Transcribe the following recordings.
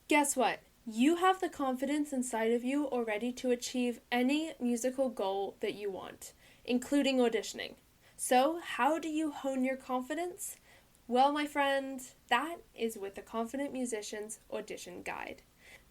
Guess what? You have the confidence inside of you already to achieve any musical goal that you want, including auditioning. So, how do you hone your confidence? Well, my friend, that is with the Confident Musician's Audition Guide.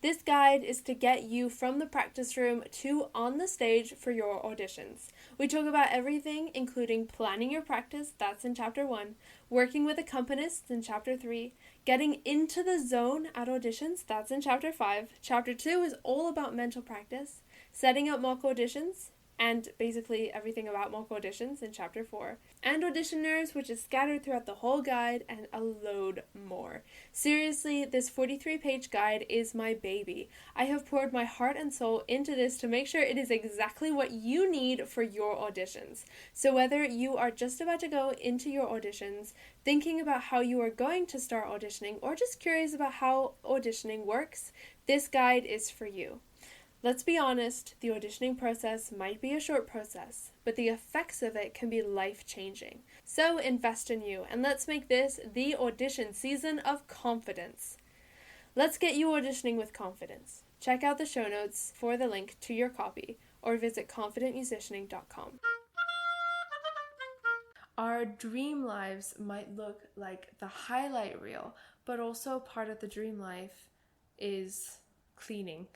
This guide is to get you from the practice room to on the stage for your auditions. We talk about everything, including planning your practice, that's in Chapter 1, working with accompanists in Chapter 3, getting into the zone at auditions, that's in Chapter 5. Chapter 2 is all about mental practice, setting up mock auditions, and basically everything about mock auditions in Chapter 4, and auditioners, which is scattered throughout the whole guide, and a load more. Seriously, this 43-page guide is my baby. I have poured my heart and soul into this to make sure it is exactly what you need for your auditions. So whether you are just about to go into your auditions, thinking about how you are going to start auditioning, or just curious about how auditioning works, this guide is for you. Let's be honest, the auditioning process might be a short process, but the effects of it can be life-changing. So invest in you, and let's make this the audition season of confidence. Let's get you auditioning with confidence. Check out the show notes for the link to your copy, or visit confidentmusicianing.com. Our dream lives might look like the highlight reel, but also part of the dream life is cleaning,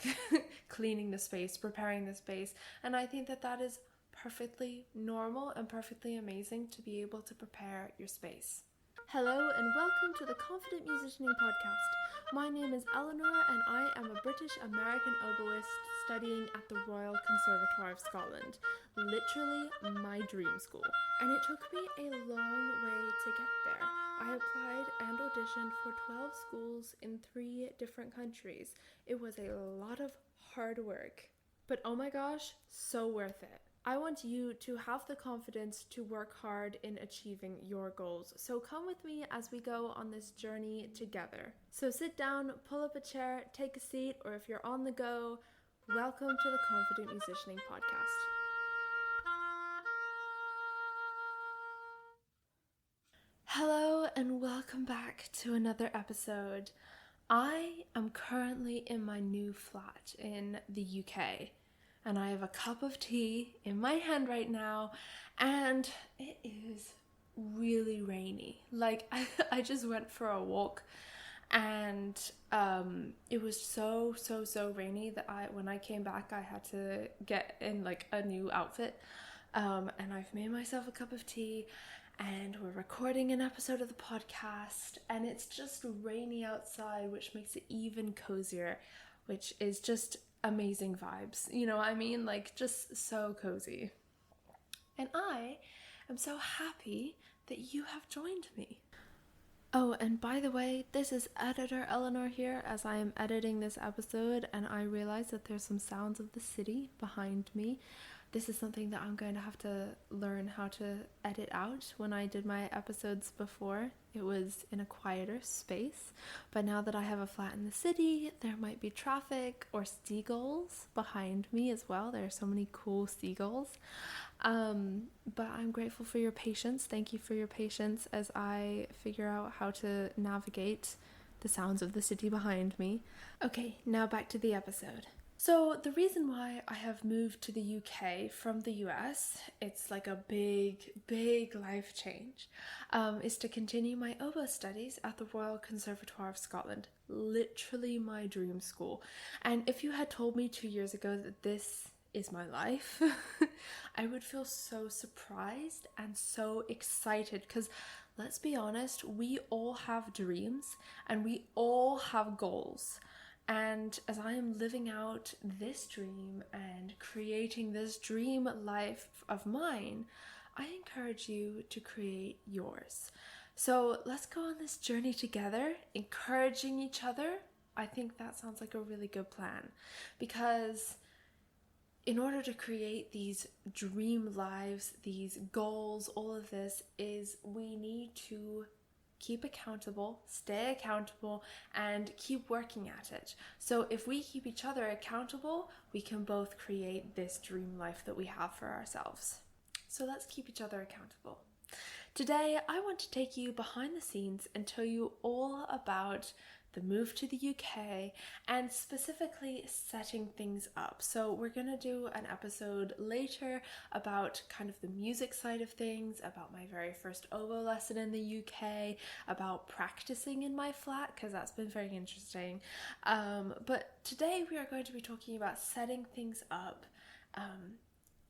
cleaning the space, preparing the space. And I think that that is perfectly normal and perfectly amazing to be able to prepare your space. Hello and welcome to the Confident Musicianing Podcast. My name is Eleanor and I am a British-American oboist studying at the Royal Conservatoire of Scotland, literally my dream school. And it took me a long way to get there. I applied and auditioned for 12 schools in 3 different countries. It was a lot of hard work, but oh my gosh, so worth it. I want you to have the confidence to work hard in achieving your goals. So come with me as we go on this journey together. So sit down, pull up a chair, take a seat, or if you're on the go, welcome to the Confident Musicianing Podcast. Hello and welcome back to another episode. I am currently in my new flat in the UK. And I have a cup of tea in my hand right now, and it is really rainy. Like, I just went for a walk, and it was so rainy that when I came back, I had to get in like a new outfit. And I've made myself a cup of tea, and we're recording an episode of the podcast, and it's just rainy outside, which makes it even cozier, which is just amazing vibes, you know what I mean? Like, just so cozy. And I am so happy that you have joined me. Oh, and by the way, this is editor Eleanor here as I am editing this episode, and I realize that there's some sounds of the city behind me. This is something that I'm going to have to learn how to edit out. When I did my episodes before, it was in a quieter space. But now that I have a flat in the city, there might be traffic or seagulls behind me as well. There are so many cool seagulls. But I'm grateful for your patience. Thank you for your patience as I figure out how to navigate the sounds of the city behind me. Okay, now back to the episode. So the reason why I have moved to the UK from the US, it's like a big life change, is to continue my oboe studies at the Royal Conservatoire of Scotland, literally my dream school. And if you had told me 2 years ago that this is my life, I would feel so surprised and so excited, because let's be honest, we all have dreams and we all have goals. And as I am living out this dream and creating this dream life of mine, I encourage you to create yours. So let's go on this journey together, encouraging each other. I think that sounds like a really good plan, because in order to create these dream lives, these goals, all of this is we need to keep accountable, stay accountable, and keep working at it. So if we keep each other accountable, we can both create this dream life that we have for ourselves. So let's keep each other accountable. Today, I want to take you behind the scenes and tell you all about the move to the UK, and specifically setting things up. So we're going to do an episode later about kind of the music side of things, about my very first oboe lesson in the UK, about practicing in my flat, because that's been very interesting. But today we are going to be talking about setting things up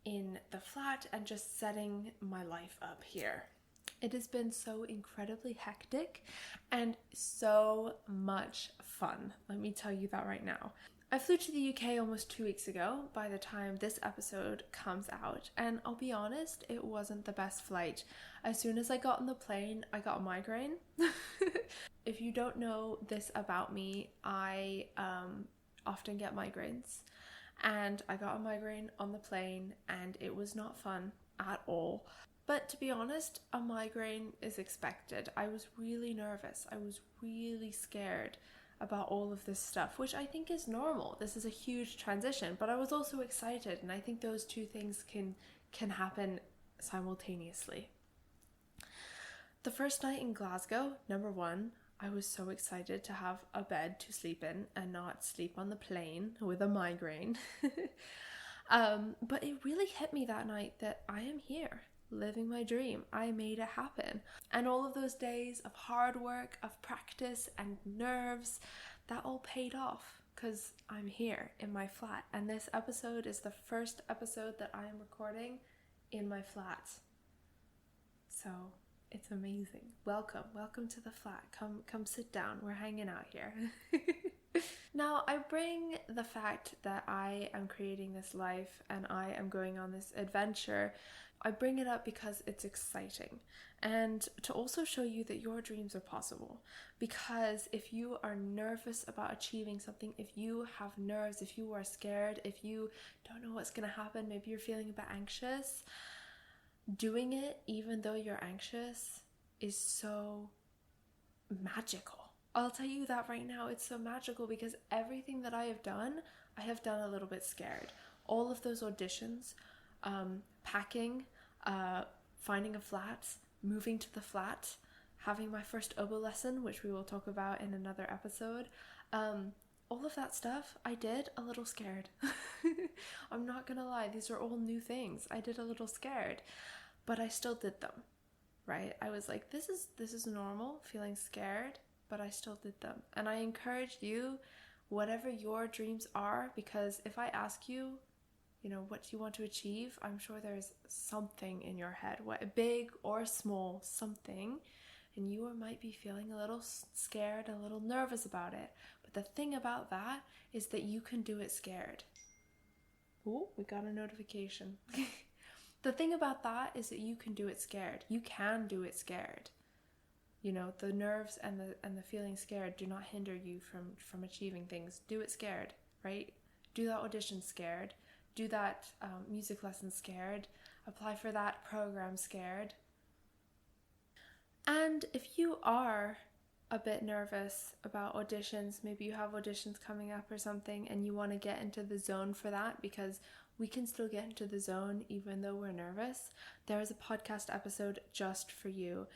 in the flat and just setting my life up here. It has been so incredibly hectic and so much fun. Let me tell you that right now. I flew to the UK almost 2 weeks ago by the time this episode comes out, and I'll be honest, it wasn't the best flight. As soon as I got on the plane, I got a migraine. If you don't know this about me, I often get migraines, and I got a migraine on the plane and it was not fun at all. But to be honest, a migraine is expected. I was really nervous. I was really scared about all of this stuff, which I think is normal. This is a huge transition, but I was also excited, and I think those two things can happen simultaneously. The first night in Glasgow, number one, I was so excited to have a bed to sleep in and not sleep on the plane with a migraine. But it really hit me that night that I am here, living my dream. I made it happen. And all of those days of hard work, of practice and nerves, that all paid off because I'm here in my flat. And this episode is the first episode that I am recording in my flat. So it's amazing. Welcome to the flat. Come sit down. We're hanging out here. Now, I bring the fact that I am creating this life and I am going on this adventure, I bring it up because it's exciting, and to also show you that your dreams are possible. Because if you are nervous about achieving something, if you have nerves, if you are scared, if you don't know what's going to happen, maybe you're feeling a bit anxious, doing it even though you're anxious is so magical. I'll tell you that right now. It's so magical because everything that I have done a little bit scared. All of those auditions, packing, finding a flat, moving to the flat, having my first oboe lesson, which we will talk about in another episode. All of that stuff I did a little scared. I'm not gonna lie, these are all new things. I did a little scared, but I still did them, right? I was like, this is normal, feeling scared, but I still did them. And I encourage you, whatever your dreams are, because if I ask you, what do you want to achieve? I'm sure there's something in your head, what big or small, something, and you might be feeling a little scared, a little nervous about it. But the thing about that is that you can do it scared. Oh, we got a notification. The thing about that is that you can do it scared. You can do it scared. The nerves and the feeling scared do not hinder you from achieving things. Do it scared, right? Do that audition scared. Do that music lesson scared. Apply for that program scared. And if you are a bit nervous about auditions, maybe you have auditions coming up or something and you want to get into the zone for that, because we can still get into the zone even though we're nervous, there is a podcast episode just for you.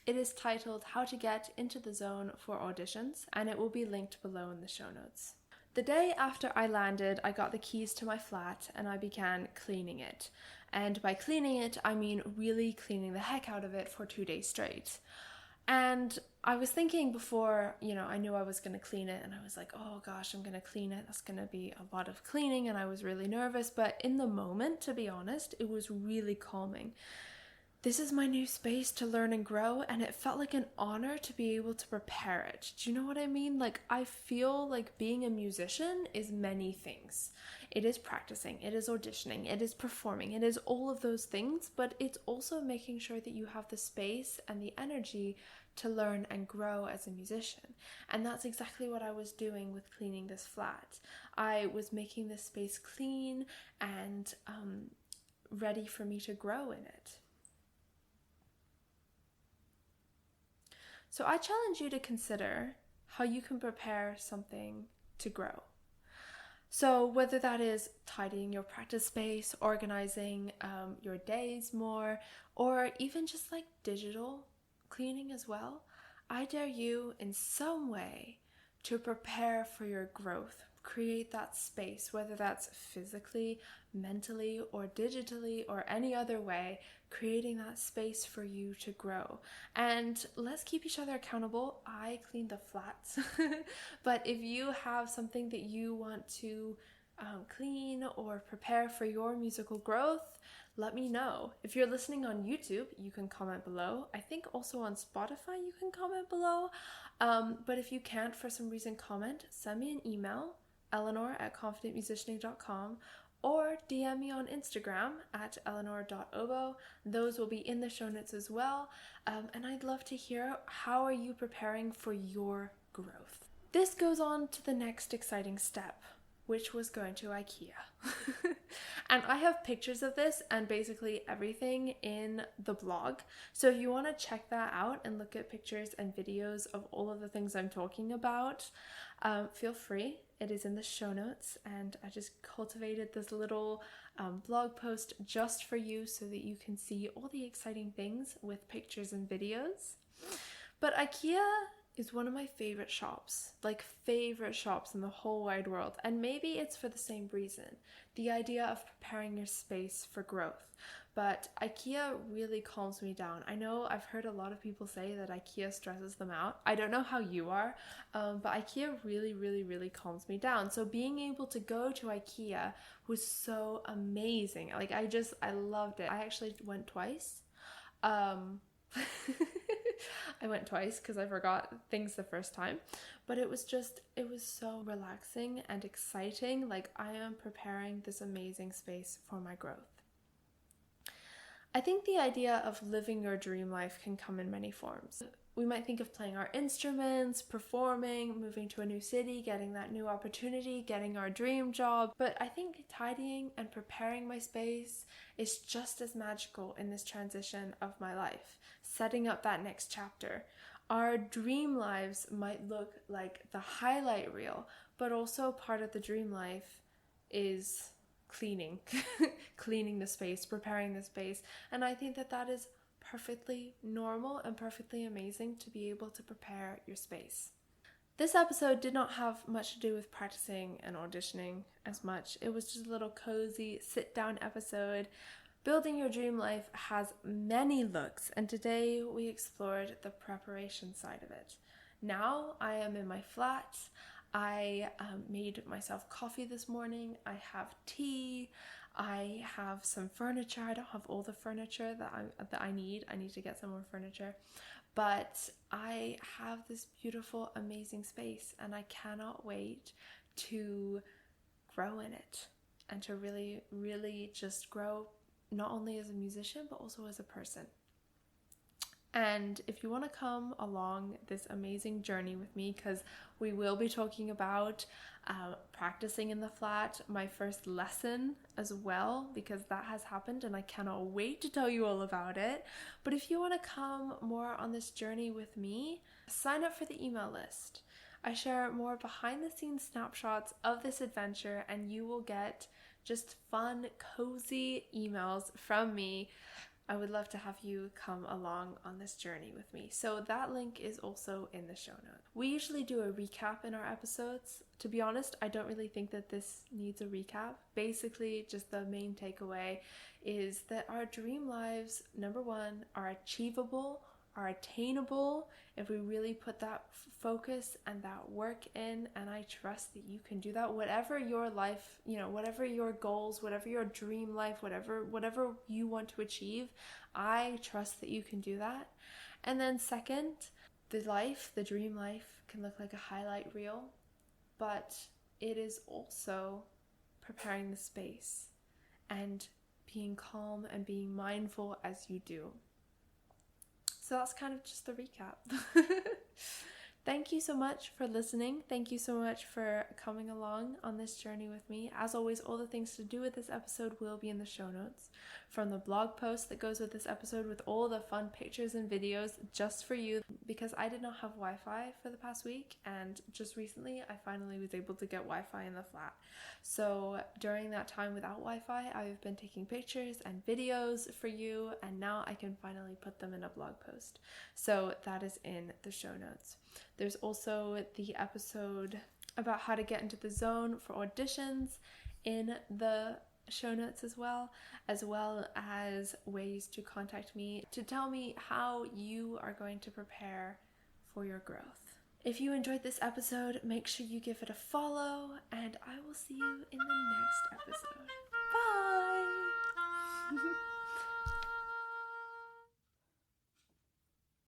It is titled How to Get into the Zone for Auditions, and it will be linked below in the show notes. The day after I landed, I got the keys to my flat and I began cleaning it. And by cleaning it, I mean really cleaning the heck out of it for 2 days straight. And I was thinking before, I knew I was going to clean it, and I was like, oh gosh, I'm going to clean it. That's going to be a lot of cleaning, and I was really nervous. But in the moment, to be honest, it was really calming. This is my new space to learn and grow, and it felt like an honor to be able to prepare it. Do you know what I mean? Like, I feel like being a musician is many things. It is practicing, it is auditioning, it is performing, it is all of those things, but it's also making sure that you have the space and the energy to learn and grow as a musician. And that's exactly what I was doing with cleaning this flat. I was making this space clean and ready for me to grow in it. So I challenge you to consider how you can prepare something to grow. So whether that is tidying your practice space, organizing your days more, or even just like digital cleaning as well, I dare you in some way to prepare for your growth. Create that space, whether that's physically, mentally, or digitally, or any other way, creating that space for you to grow. And let's keep each other accountable. I clean the flats, but if you have something that you want to clean or prepare for your musical growth, let me know. If you're listening on YouTube, you can comment below. I think also on Spotify you can comment below. But if you can't for some reason comment, send me an email, eleanor@confidentmusicianing.com, or DM me on Instagram at eleanor.obo. Those will be in the show notes as well. And I'd love to hear, how are you preparing for your growth? This goes on to the next exciting step, which was going to IKEA. And I have pictures of this and basically everything in the blog. So if you want to check that out and look at pictures and videos of all of the things I'm talking about, feel free. It is in the show notes, and I just cultivated this little blog post just for you so that you can see all the exciting things with pictures and videos. But IKEA is one of my favorite shops in the whole wide world. And maybe it's for the same reason, the idea of preparing your space for growth. But IKEA really calms me down. I know I've heard a lot of people say that IKEA stresses them out. I don't know how you are, but IKEA really, really, really calms me down. So being able to go to IKEA was so amazing. I loved it. I actually went twice. I went twice because I forgot things the first time, but it was so relaxing and exciting. I am preparing this amazing space for my growth. I think the idea of living your dream life can come in many forms. We might think of playing our instruments, performing, moving to a new city, getting that new opportunity, getting our dream job. But I think tidying and preparing my space is just as magical in this transition of my life, setting up that next chapter. Our dream lives might look like the highlight reel, but also part of the dream life is cleaning the space, preparing the space. And I think that is perfectly normal and perfectly amazing to be able to prepare your space. This episode did not have much to do with practicing and auditioning as much. It was just a little cozy sit-down episode. Building your dream life has many looks, and today we explored the preparation side of it. Now I am in my flat. I made myself coffee this morning. I have tea. I have some furniture. I don't have all the furniture that I need. I need to get some more furniture. But I have this beautiful, amazing space, and I cannot wait to grow in it and to really, really just grow, not only as a musician, but also as a person. And if you want to come along this amazing journey with me, because we will be talking about practicing in the flat, my first lesson as well, because that has happened and I cannot wait to tell you all about it. But if you want to come more on this journey with me, sign up for the email list. I share more behind the scenes snapshots of this adventure, and you will get just fun, cozy emails from me. I would love to have you come along on this journey with me. So that link is also in the show notes. We usually do a recap in our episodes. To be honest, I don't really think that this needs a recap. Basically, just the main takeaway is that our dream lives, number one, are achievable, are attainable if we really put that focus and that work in. And I trust that you can do that. Whatever your life, whatever your goals, whatever your dream life, whatever you want to achieve, I trust that you can do that. And then second, the dream life can look like a highlight reel, but it is also preparing the space and being calm and being mindful as you do. So that's kind of just the recap. Thank you so much for listening. Thank you so much for coming along on this journey with me. As always, all the things to do with this episode will be in the show notes. From the blog post that goes with this episode with all the fun pictures and videos just for you, because I did not have Wi-Fi for the past week, and just recently I finally was able to get Wi-Fi in the flat. So during that time without Wi-Fi, I've been taking pictures and videos for you, and now I can finally put them in a blog post. So that is in the show notes. There's also the episode about how to get into the zone for auditions in the show notes as well as ways to contact me to tell me how you are going to prepare for your growth. If you enjoyed this episode, make sure you give it a follow, and I will see you in the next episode.